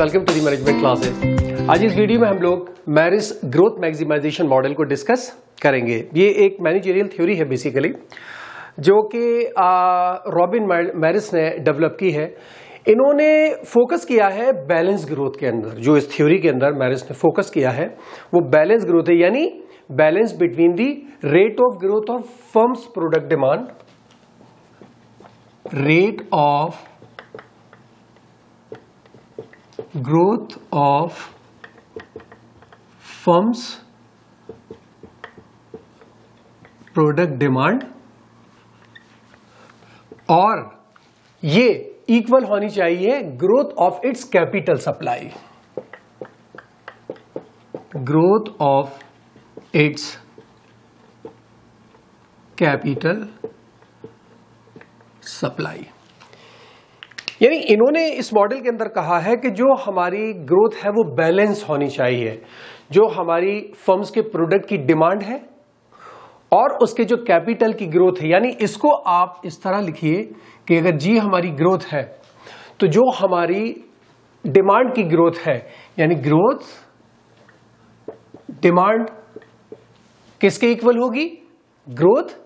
Welcome to the management classes. आज इस video में हम लोग मैरिस ग्रोथ मैक्सिमाइजेशन मॉडल को डिस्कस करेंगे। ये एक मैनेजरियल थ्योरी है बेसिकली, जो कि रॉबिन मैरिस ने डेवलप की है। इन्होंने फोकस किया है बैलेंस ग्रोथ के अंदर। जो इस थ्योरी के अंदर मैरिस ने फोकस किया है वो बैलेंस ग्रोथ है, यानी balance between the rate of growth of firms product demand, rate of growth of firms product demand, और ये इक्वल होनी चाहिए growth of its capital supply, growth of its capital supply. यानी इन्होंने इस मॉडल के अंदर कहा है कि जो हमारी ग्रोथ है वो बैलेंस होनी चाहिए। जो हमारी फर्म्स के प्रोडक्ट की डिमांड है और उसके जो कैपिटल की ग्रोथ है, यानी इसको आप इस तरह लिखिए कि अगर जी हमारी ग्रोथ है तो जो हमारी डिमांड की ग्रोथ है, यानी ग्रोथ डिमांड किसके इक्वल होगी? Growth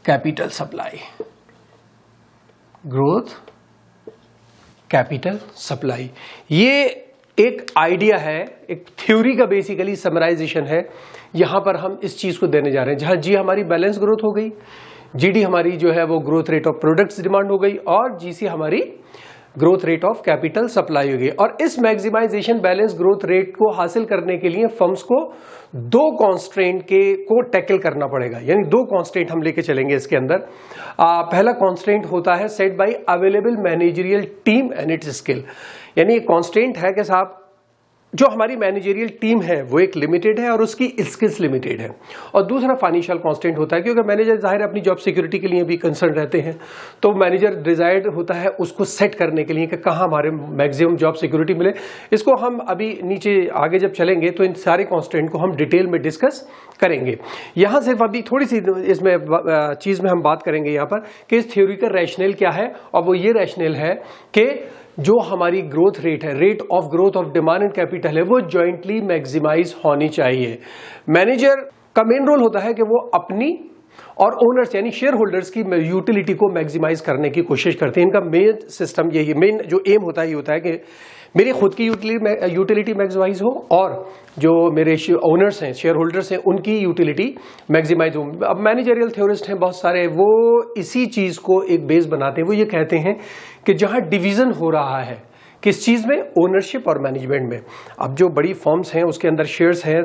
capital supply, growth capital supply. ये एक आइडिया है, एक थ्योरी का बेसिकली समराइजेशन है। यहां पर हम इस चीज को देने जा रहे हैं, जहां जी हमारी बैलेंस ग्रोथ हो गई, जीडी हमारी जो है वो growth rate of products demand हो गई, और जीसी हमारी growth rate of capital supply हो गई। और इस मैक्सिमाइजेशन बैलेंस ग्रोथ रेट को हासिल करने के लिए फर्म्स को दो कॉन्स्ट्रेंट को टैकल करना पड़ेगा। यानी दो कॉन्स्ट्रेंट हम लेके चलेंगे इसके अंदर। पहला कॉन्स्ट्रेंट होता है set by available managerial team and its skill. यानी एक कॉन्स्ट्रेंट है कि साहब जो हमारी मैनेजरियल टीम है वो एक लिमिटेड है और उसकी स्किल्स लिमिटेड है। और दूसरा फाइनेंशियल कांस्टेंट होता है, क्योंकि मैनेजर जाहिर अपनी जॉब सिक्योरिटी के लिए भी कंसर्न रहते हैं, तो मैनेजर डिजायर्ड होता है उसको सेट करने के लिए कि कहाँ हमारे मैक्सिमम जॉब सिक्योरिटी मिले। इसको हम अभी नीचे आगे जब चलेंगे तो इन सारे कांस्टेंट को हम डिटेल में डिस्कस करेंगे। यहाँ सिर्फ अभी थोड़ी सी इसमें चीज में हम बात करेंगे यहाँ पर कि इस थ्योरी का रैशनल क्या है, और वो ये रैशनल है कि जो हमारी ग्रोथ रेट है, rate of growth of demand and capital है, वो जॉइंटली मैक्सिमाइज होनी चाहिए। मैनेजर का मेन रोल होता है कि वो अपनी और ओनर्स यानी शेयर होल्डर्स की यूटिलिटी को मैक्सिमाइज करने की कोशिश करते हैं। इनका मेन सिस्टम यही, मेन जो एम होता है ये होता है कि मेरी खुद की यूटिलिटी मैक्सिमाइज हो और जो मेरे ओनर्स हैं, शेयर होल्डर्स हैं, उनकी यूटिलिटी मैक्सिमाइज हो। अब मैनेजरियल थ्योरिस्ट हैं बहुत सारे, वो इसी चीज को एक बेस बनाते हैं। वो ये कहते हैं कि जहां डिवीजन हो रहा है किस चीज में, ओनरशिप और मैनेजमेंट में। अब जो बड़ी फर्म्स हैं उसके अंदर शेयर्स हैं,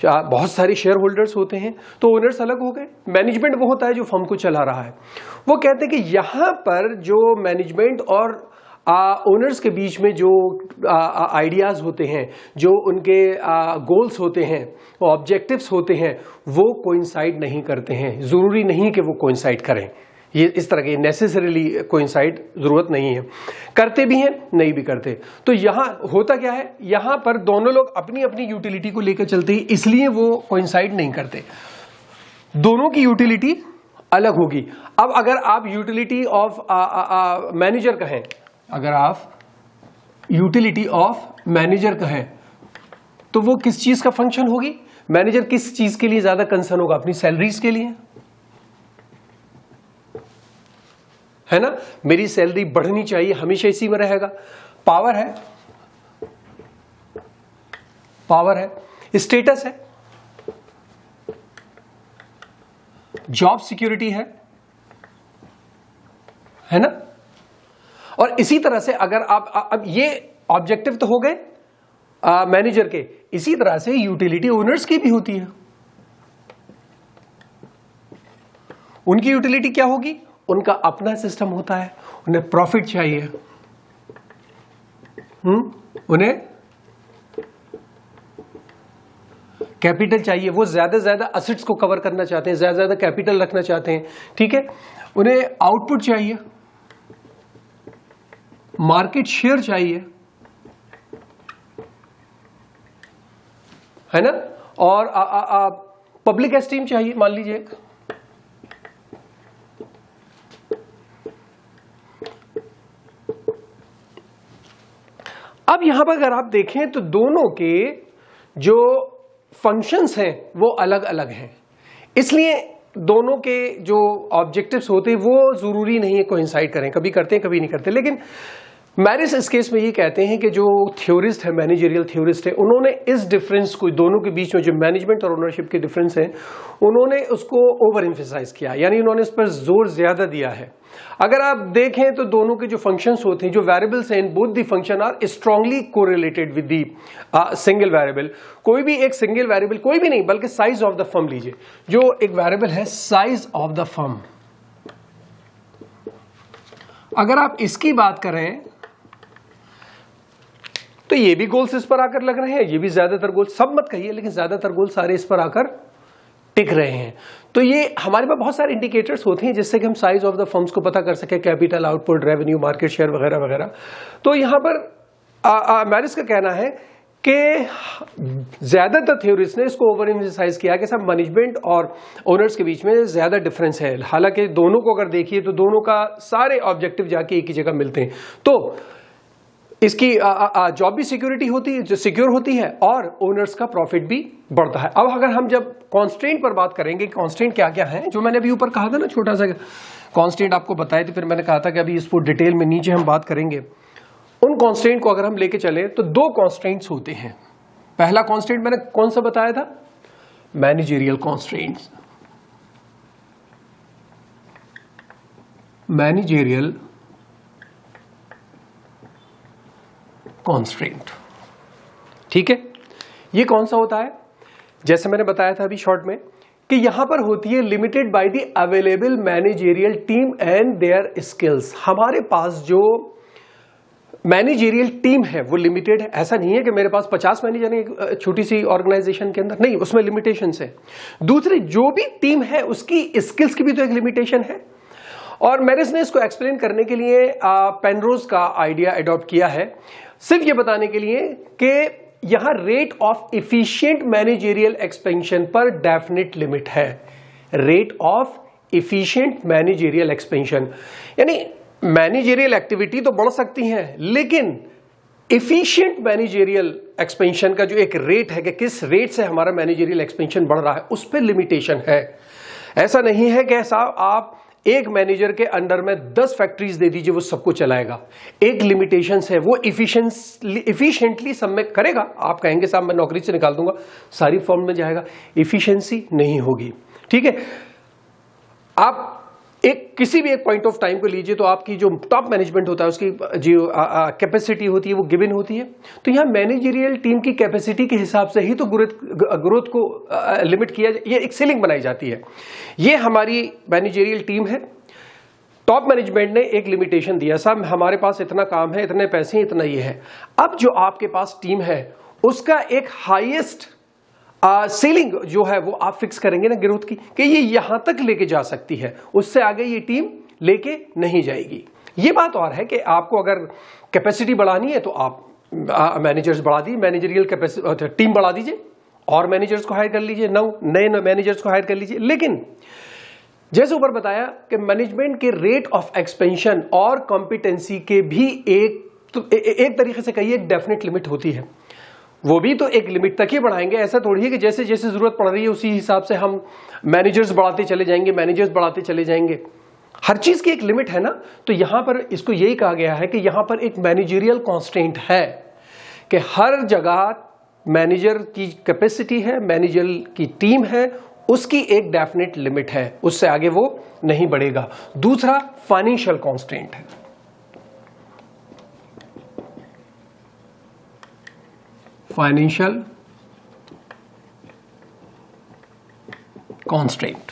बहुत सारे शेयर होल्डर्स होते हैं, तो ओनर्स अलग हो गए, मैनेजमेंट वो होता है जो फर्म को चला रहा है। वो कहते हैं कि यहां पर जो मैनेजमेंट और ओनर्स के बीच में जो आइडियाज होते हैं, जो उनके गोल्स होते हैं, वो ऑब्जेक्टिव्स होते हैं, वो कोइंसाइड नहीं करते हैं। जरूरी नहीं कि वो कोइंसाइड करें, ये इस तरह के नेसेसरीली कोइंसाइड जरूरत नहीं है। करते भी हैं, नहीं भी करते। तो यहां होता क्या है, यहां पर दोनों लोग अपनी अपनी यूटिलिटी को लेकर चलते हैं, इसलिए वो कोइंसाइड नहीं करते। दोनों की यूटिलिटी अलग होगी। अब अगर आप यूटिलिटी ऑफ मैनेजर कहें, अगर आप यूटिलिटी ऑफ मैनेजर कहें तो वो किस चीज का फंक्शन होगी? मैनेजर किस चीज के लिए ज्यादा कंसर्न होगा? अपनी सैलरीज के लिए, है ना। मेरी सैलरी बढ़नी चाहिए, हमेशा इसी में रहेगा। पावर है, पावर है, स्टेटस जॉब सिक्योरिटी है ना। और इसी तरह से अगर आप अब ये ऑब्जेक्टिव तो हो गए मैनेजर के, इसी तरह से यूटिलिटी ओनर्स की भी होती है। उनकी यूटिलिटी क्या होगी? उनका अपना सिस्टम होता है, उन्हें प्रॉफिट चाहिए, उन्हें कैपिटल चाहिए, वो ज्यादा से ज्यादा असेट्स को कवर करना चाहते हैं, ज्यादा से ज्यादा कैपिटल रखना चाहते हैं, ठीक है। उन्हें आउटपुट चाहिए, मार्केट शेयर चाहिए, है ना। और पब्लिक एस्टीम चाहिए, मान लीजिए। अब अब यहां पर अगर आप देखें तो दोनों के जो फंक्शंस हैं वो अलग अलग हैं, इसलिए दोनों के जो ऑब्जेक्टिव्स होते हैं वो जरूरी नहीं है कोइंसाइड करें, कभी करते हैं कभी नहीं करते। लेकिन मैरिस इस केस में ये कहते हैं कि जो थ्योरिस्ट है, मैनेजरियल थ्योरिस्ट है, उन्होंने इस डिफरेंस को, दोनों के बीच में जो मैनेजमेंट और ओनरशिप के डिफरेंस है, उन्होंने उसको ओवर एम्फेसाइज किया, यानी उन्होंने इस पर जोर ज्यादा दिया है। अगर आप देखें तो दोनों के जो फंक्शंस होते हैं, जो वेरिएबल्स हैं, in both the function are strongly correlated with the single variable. कोई भी एक सिंगल वेरिएबल, कोई भी नहीं बल्कि साइज ऑफ द फर्म लीजिए, जो एक वेरिएबल है साइज ऑफ द फर्म, अगर आप इसकी बात करें तो ये भी गोल्स इस पर आकर लग रहे हैं, ये भी ज्यादातर गोल, सब मत कहिए लेकिन ज्यादातर गोल सारे इस पर आकर टिक रहे हैं। तो ये हमारे पास बहुत सारे इंडिकेटर्स होते हैं जिससे कि हम साइज ऑफ द फर्म्स को पता कर सके, capital, output, revenue, market share वगैरह वगैरह। तो यहां पर मैरिस का कहना है कि ज्यादातर थ्योरिस्ट ने इसको ओवर एम्फसाइज किया कि सब मैनेजमेंट और ओनर्स के बीच में ज्यादा डिफरेंस है। हालांकि दोनों को अगर देखिए तो दोनों का सारे ऑब्जेक्टिव जाके एक ही जगह मिलते हैं। तो इसकी जॉब भी सिक्योरिटी होती है, जो सिक्योर होती है, और ओनर्स का प्रॉफिट भी बढ़ता है। अब अगर हम जब कॉन्स्टेंट पर बात करेंगे, कॉन्स्टेंट क्या क्या है, जो मैंने अभी ऊपर कहा था ना, छोटा सा कॉन्स्टेंट आपको बताए थे, फिर मैंने कहा था कि अभी इसको डिटेल में नीचे हम बात करेंगे। उन कॉन्स्टेंट को अगर हम लेके चले तो दो कॉन्स्टेंट्स होते हैं। पहला कॉन्स्टेंट मैंने कौन सा बताया था? Managerial constants, managerial constraint. ठीक है, ये कौन सा होता है? जैसे मैंने बताया था अभी शॉर्ट में कि यहां पर होती है limited by the available managerial team and their skills. हमारे पास जो मैनेजरियल टीम है वो लिमिटेड है। ऐसा नहीं है कि मेरे पास 50 मैनेजर है एक छोटी सी ऑर्गेनाइजेशन के अंदर, नहीं, उसमें लिमिटेशंस है। दूसरी जो भी टीम है उसकी स्किल्स की भी तो एक लिमिटेशन है। और मैरिस ने इसको एक्सप्लेन करने के लिए पेनरोज का आइडिया अडॉप्ट किया है, सिर्फ ये बताने के लिए कि यहां rate of efficient managerial expansion पर डेफिनेट लिमिट है। Rate of efficient managerial expansion, यानी मैनेजरियल एक्टिविटी तो बढ़ सकती है, लेकिन इफिशिएंट मैनेजरियल एक्सपेंशन का जो एक रेट है कि किस रेट से हमारा मैनेजरियल एक्सपेंशन बढ़ रहा है, उस पर लिमिटेशन है। ऐसा नहीं है कि साहब आप एक मैनेजर के अंडर में 10 फैक्ट्रीज दे दीजिए, वो सबको चलाएगा। एक लिमिटेशंस है, वो इफिशिएंटली सब में करेगा। आप कहेंगे साहब मैं नौकरी से निकाल दूंगा, सारी फर्म में जाएगा, इफिशिएंसी नहीं होगी। ठीक है, आप किसी भी एक पॉइंट ऑफ टाइम को लीजिए तो आपकी जो टॉप मैनेजमेंट होता है उसकी जो कैपेसिटी होती है वो गिवन होती है। तो यहाँ मैनेजरियल टीम की कैपेसिटी के हिसाब से ही तो ग्रोथ को लिमिट किया, ये एक सीलिंग बनाई जाती है। ये हमारी मैनेजरियल टीम है, टॉप मैनेजमेंट ने एक लिमिटेशन दिया, साहब हमारे पास इतना काम है, इतने पैसे, इतना ये है। अब जो आपके पास टीम है उसका एक हाईएस्ट सीलिंग जो है वो आप फिक्स करेंगे ना ग्रोथ की, कि ये यहां तक लेके जा सकती है, उससे आगे ये टीम लेके नहीं जाएगी। ये बात और है कि आपको अगर कैपेसिटी बढ़ानी है तो आप मैनेजर्स बढ़ा दीजिए, मैनेजरियल कैपेसिटी टीम बढ़ा दीजिए और मैनेजर्स को हायर कर लीजिए, नए मैनेजर्स को हायर कर लीजिए। लेकिन जैसे ऊपर बताया कि मैनेजमेंट के रेट ऑफ एक्सपेंशन और कॉम्पिटेंसी के भी एक तरीके से कहिए एक डेफिनेट लिमिट होती है। वो भी तो एक लिमिट तक ही बढ़ाएंगे, ऐसा थोड़ी है कि जैसे जैसे जरूरत पड़ रही है उसी हिसाब से हम मैनेजर्स बढ़ाते चले जाएंगे, मैनेजर्स बढ़ाते चले जाएंगे। हर चीज की एक लिमिट है ना। तो यहां पर इसको यही कहा गया है कि यहां पर एक मैनेजरियल कॉन्स्टेंट है कि हर जगह मैनेजर की कैपेसिटी है, मैनेजर की टीम है, उसकी एक डेफिनेट लिमिट है, उससे आगे वो नहीं बढ़ेगा। दूसरा फाइनेंशियल कॉन्स्टेंट है। फाइनेंशियल कॉन्स्ट्रेंट,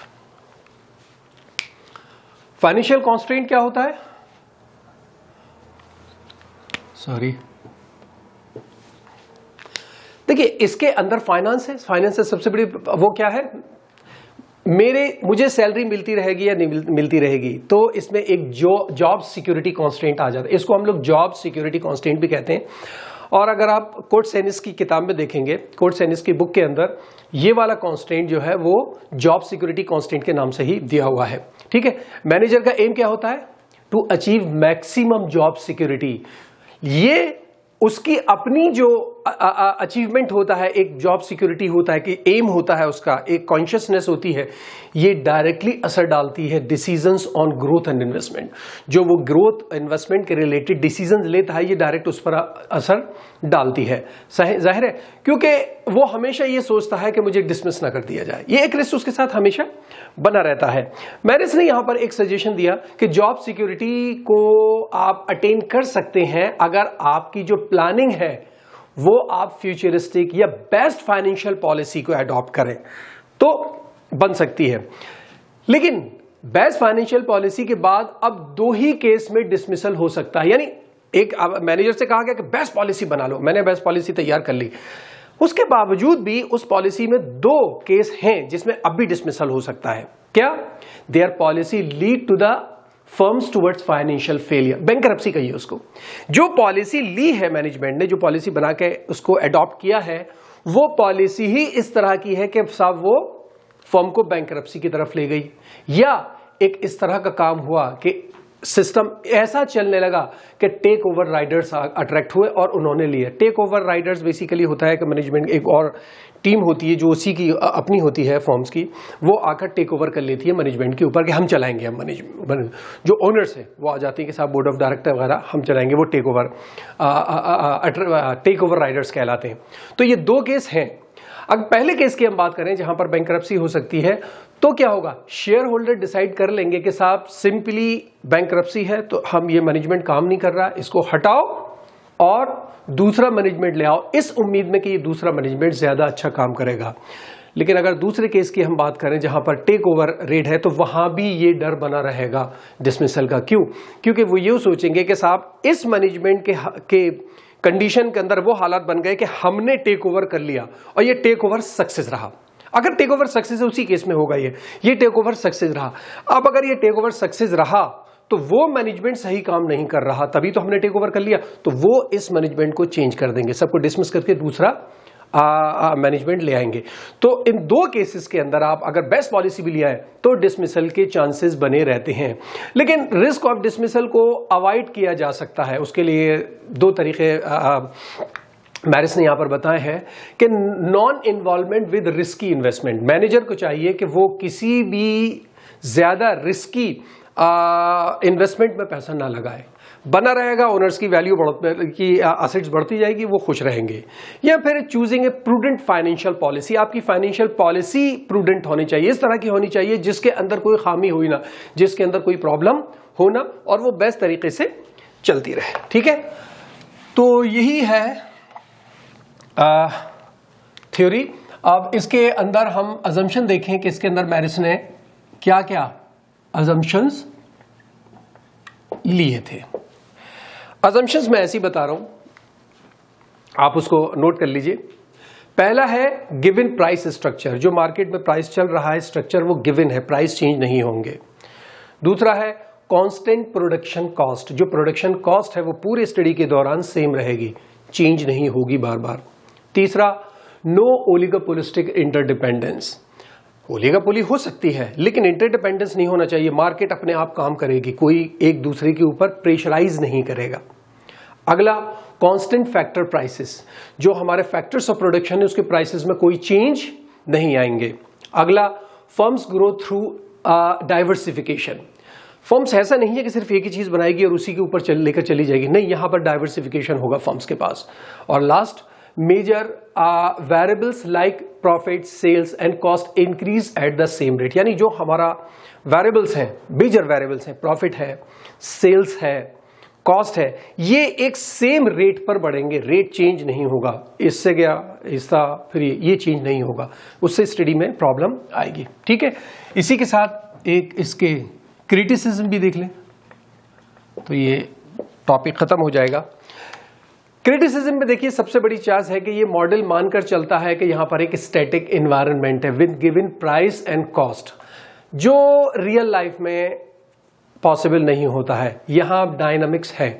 फाइनेंशियल कॉन्स्ट्रेंट क्या होता है? सॉरी, देखिए इसके अंदर फाइनेंस है। फाइनेंस से सबसे बड़ी वो क्या है, मुझे सैलरी मिलती रहेगी या नहीं मिलती रहेगी, तो इसमें एक जॉब सिक्योरिटी कॉन्स्ट्रेंट आ जाता है। इसको हम लोग जॉब सिक्योरिटी कॉन्स्ट्रेंट भी कहते हैं। और अगर आप कोर्ट सैनिस की किताब में देखेंगे, कोर्ट सैनिस की बुक के अंदर ये वाला कांस्टेंट जो है वो जॉब सिक्योरिटी कांस्टेंट के नाम से ही दिया हुआ है। ठीक है, मैनेजर का एम क्या होता है? To achieve maximum job security. ये उसकी अपनी जो अचीवमेंट होता है, एक जॉब सिक्योरिटी होता है, कि एम होता है उसका, एक कॉन्शियसनेस होती है, ये डायरेक्टली असर डालती है decisions on growth and investment. जो वो ग्रोथ इन्वेस्टमेंट के रिलेटेड डिसीजंस लेता है, ये डायरेक्ट उस पर असर डालती है। जाहिर है, क्योंकि वो हमेशा ये सोचता है कि मुझे डिसमिस ना कर दिया जाए, ये एक रिस्क उसके साथ हमेशा बना रहता है। मैंने इसने यहां पर एक सजेशन दिया कि जॉब सिक्योरिटी को आप अटेन कर सकते हैं अगर आपकी जो प्लानिंग है वो आप फ्यूचरिस्टिक या बेस्ट फाइनेंशियल पॉलिसी को अडॉप्ट करें तो बन सकती है। लेकिन बेस्ट फाइनेंशियल पॉलिसी के बाद अब 2 ही केस में डिसमिसल हो सकता है। यानी एक मैनेजर से कहा गया कि बेस्ट पॉलिसी बना लो, मैंने बेस्ट पॉलिसी तैयार कर ली, उसके बावजूद भी उस पॉलिसी में 2 केस हैं जिसमें अब भी डिसमिसल हो सकता है। क्या? Their policy lead to the firms towards financial failure, bankruptcy कहिए उसको। जो पॉलिसी ली है मैनेजमेंट ने, जो पॉलिसी बना के उसको अडॉप्ट किया है, वो पॉलिसी ही इस तरह की है कि साहब वो फर्म को बैंकरप्सी की तरफ ले गई, या एक इस तरह का काम हुआ कि सिस्टम ऐसा चलने लगा कि टेक ओवर राइडर्स अट्रैक्ट हुए और उन्होंने लिए। टेक ओवर राइडर्स बेसिकली होता है कि मैनेजमेंट एक और टीम होती है जो उसी की अपनी होती है फॉर्म्स की, वो आकर टेक ओवर कर लेती है मैनेजमेंट के ऊपर कि हम चलाएंगे, हम मैनेजमेंट जो ओनर्स है वो आ जाती है कि साहब बोर्ड ऑफ डायरेक्टर वगैरह हम चलाएंगे, वो टेक ओवर राइडर्स कहलाते हैं। तो ये 2 केस हैं। अब पहले केस की हम बात करें जहां पर बैंकरप्सी हो सकती है, तो क्या होगा? शेयर होल्डर डिसाइड कर लेंगे कि साहब सिंपली बैंकरप्सी है तो हम ये मैनेजमेंट काम नहीं कर रहा, इसको हटाओ और दूसरा मैनेजमेंट ले आओ, इस उम्मीद में कि ये दूसरा मैनेजमेंट ज्यादा अच्छा काम करेगा। लेकिन अगर दूसरे केस की हम बात करें जहां पर टेक ओवर रेड है, तो वहां भी ये डर बना रहेगा डिसमिसल का। क्यों? क्योंकि वो ये सोचेंगे कि साहब इस मैनेजमेंट के कंडीशन के अंदर वो हालात बन गए कि हमने टेक ओवर कर लिया और ये टेक ओवर सक्सेस रहा। अगर टेक ओवर सक्सेस है, उसी केस में होगा ये टेक ओवर सक्सेस रहा। अब अगर ये टेक ओवर सक्सेस रहा तो वो मैनेजमेंट सही काम नहीं कर रहा, तभी तो हमने टेक ओवर कर लिया, तो वो इस मैनेजमेंट को चेंज कर देंगे, सबको डिसमिस करके दूसरा मैनेजमेंट ले आएंगे। तो इन 2 केसेस के अंदर आप अगर बेस्ट पॉलिसी भी लिया है तो डिसमिसल के चांसेस बने रहते हैं। लेकिन रिस्क ऑफ डिसमिसल को अवॉइड किया जा सकता है, उसके लिए 2 तरीके मैरिस ने यहां पर बताए हैं कि non involvement with risky investment. Manager को चाहिए कि वो किसी भी ज्यादा रिस्की इन्वेस्टमेंट में पैसा ना लगाए, बना रहेगा, ओनर्स की वैल्यू की एसेट्स बढ़ती जाएगी, वो खुश रहेंगे। या फिर choosing a prudent financial policy, आपकी फाइनेंशियल पॉलिसी प्रूडेंट होनी चाहिए, इस तरह की होनी चाहिए जिसके अंदर कोई खामी हो ना, जिसके अंदर कोई प्रॉब्लम हो ना, और वो बेस्ट तरीके से चलती रहे। ठीक है, तो यही है थ्योरी। अब इसके अंदर हम अजम्पशन देखें कि इसके अंदर मैरिस ने क्या क्या अजम्पशंस लिए थे। अजम्पशंस मैं ऐसे ही बता रहा हूं, आप उसको नोट कर लीजिए। पहला है गिवन प्राइस स्ट्रक्चर, जो मार्केट में प्राइस चल रहा है स्ट्रक्चर वो गिवन है, प्राइस चेंज नहीं होंगे। दूसरा है कांस्टेंट प्रोडक्शन कॉस्ट, जो प्रोडक्शन कॉस्ट है वो पूरे स्टडी के दौरान सेम रहेगी, चेंज नहीं होगी बार बार। तीसरा नो ओलिगोपोलिस्टिक इंटरडिपेंडेंस, ओलिगोपोली हो सकती है लेकिन इंटरडिपेंडेंस नहीं होना चाहिए, मार्केट अपने आप काम करेगी, कोई एक दूसरे के ऊपर प्रेशराइज नहीं करेगा। अगला कांस्टेंट फैक्टर प्राइसेस, जो हमारे फैक्टर्स ऑफ प्रोडक्शन है उसके प्राइसेस में कोई चेंज नहीं आएंगे। अगला firms grow through diversification, firms ऐसा नहीं है कि सिर्फ एक ही चीज बनाएगी और उसी के ऊपर लेकर चली जाएगी, नहीं, यहां पर डाइवर्सिफिकेशन होगा फर्म्स के पास। और last major variables like profit, sales and cost increase at the same rate, यानी जो हमारा वेरिएबल्स हैं, मेजर वेरिएबल्स हैं, प्रॉफिट है, सेल्स है, कॉस्ट है, ये एक सेम रेट पर बढ़ेंगे, रेट चेंज नहीं होगा। इससे गया हिस्सा फिर ये चेंज नहीं होगा, उससे स्टडी में प्रॉब्लम आएगी। ठीक है, इसी के साथ एक इसके क्रिटिसिज्म भी देख लें तो ये टॉपिक खत्म हो जाएगा। क्रिटिसिज्म में देखिए सबसे बड़ी चार्ज है कि ये मॉडल मानकर चलता है कि यहां पर एक स्टैटिक एनवायरनमेंट है with given price and cost, जो रियल लाइफ में पॉसिबल नहीं होता है। यहां डायनामिक्स है,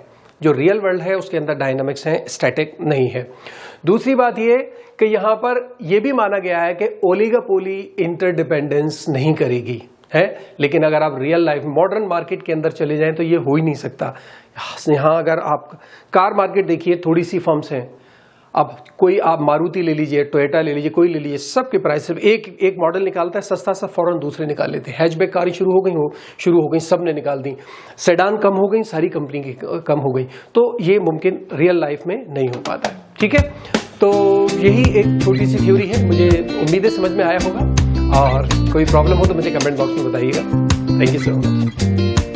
जो रियल वर्ल्ड है उसके अंदर डायनामिक्स है, स्टैटिक नहीं है। दूसरी बात ये कि यहां पर यह भी माना गया है कि ओलिगोपोली इंटरडिपेंडेंस नहीं करेगी, है, लेकिन अगर आप रियल लाइफ मॉडर्न मार्केट के अंदर चले जाएं तो ये हो ही नहीं सकता। यहाँ अगर आप कार मार्केट देखिए, थोड़ी सी फर्म्स हैं, अब कोई आप मारुति ले लीजिए, टोयोटा ले लीजिए, कोई ले लीजिए, सबके प्राइस सिर्फ एक मॉडल निकालता है सस्ता सा, फौरन दूसरे निकाल लेते हैं। हैचबैक कारें शुरू हो गई, सब ने निकाल दी। सेडान कम हो गई, सारी कंपनी की कम हो गई। तो ये मुमकिन रियल लाइफ में नहीं हो पाता है। ठीक है, तो यही एक छोटी सी थ्योरी है, मुझे उम्मीद है समझ में आया होगा, और कोई प्रॉब्लम हो तो मुझे कमेंट बॉक्स में बताइएगा। Thank you so much.